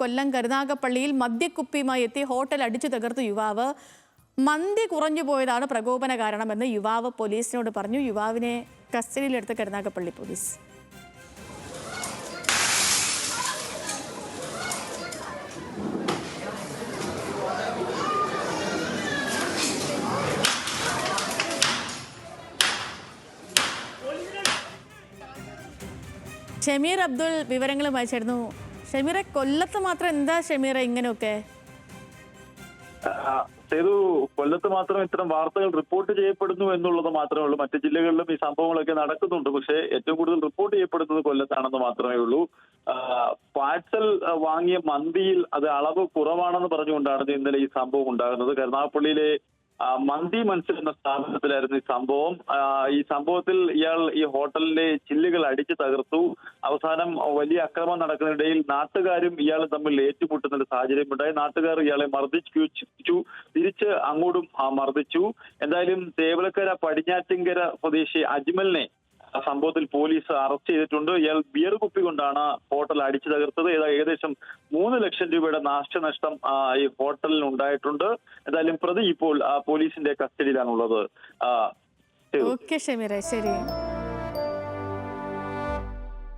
കൊല്ലം കരുനാഗപ്പള്ളിയിൽ മദ്യക്കുപ്പിയുമായി എത്തി ഹോട്ടൽ അടിച്ചു തകർത്ത യുവാവ് മന്തി കുറഞ്ഞു പോയതാണ് പ്രകോപന കാരണമെന്ന് യുവാവ് പോലീസിനോട് പറഞ്ഞു. യുവാവിനെ കസ്റ്റഡിയിലെടുത്ത കരുനാഗപ്പള്ളി പോലീസ്. ഷമീർ അബ്ദുൾ വിവരങ്ങളുമായി ചേർന്നു. ഷമീറെ, കൊല്ലത്ത് മാത്രം എന്താ ഷമീറെ ഇങ്ങനെയൊക്കെ? കൊല്ലത്ത് മാത്രം ഇത്തരം വാർത്തകൾ റിപ്പോർട്ട് ചെയ്യപ്പെടുന്നു എന്നുള്ളത് മാത്രമേ ഉള്ളൂ. മറ്റു ജില്ലകളിലും ഈ സംഭവങ്ങളൊക്കെ നടക്കുന്നുണ്ട്. പക്ഷേ ഏറ്റവും കൂടുതൽ റിപ്പോർട്ട് ചെയ്യപ്പെടുന്നത് കൊല്ലത്താണെന്ന് മാത്രമേ ഉള്ളൂ. പാഴ്സൽ വാങ്ങിയ മന്തിയിൽ അത് അളവ് കുറവാണെന്ന് പറഞ്ഞുകൊണ്ടാണ് ഇന്നലെ ഈ സംഭവം ഉണ്ടാകുന്നത്. കരുനാഗപ്പള്ളിയിലെ മന്തി മൻസിൽ എന്ന സ്ഥാപനത്തിലായിരുന്നു ഈ സംഭവം. ഈ സംഭവത്തിൽ ഇയാൾ ഈ ഹോട്ടലിലെ ചില്ലുകൾ അടിച്ചു തകർത്തു. അവസാനം വലിയ അക്രമം നടക്കുന്നതിനിടയിൽ നാട്ടുകാരും ഇയാളും തമ്മിൽ ഏറ്റുമുട്ടുന്ന ഒരു സാഹചര്യം ഉണ്ടായി. നാട്ടുകാർ ഇയാളെ മർദ്ദിച്ചു, തിരിച്ച് അങ്ങോട്ടും മർദ്ദിച്ചു. എന്തായാലും തേവലക്കര പടിഞ്ഞാറ്റിങ്കര സ്വദേശി അജ്മലിനെ സംഭവത്തിൽ പോലീസ് അറസ്റ്റ് ചെയ്തിട്ടുണ്ട്. ഇയാൾ ബിയർ കുപ്പി കൊണ്ടാണ് ഹോട്ടൽ അടിച്ചു തകർത്തത്. ഏകദേശം 3 ലക്ഷം രൂപയുടെ നാശനഷ്ടം ഈ ഹോട്ടലിന് ഉണ്ടായിട്ടുണ്ട്. എന്തായാലും പ്രതി ഇപ്പോൾ പോലീസിന്റെ കസ്റ്റഡിയിലാണുള്ളത്. ഓക്കെ ഷമീറെ, ശരി.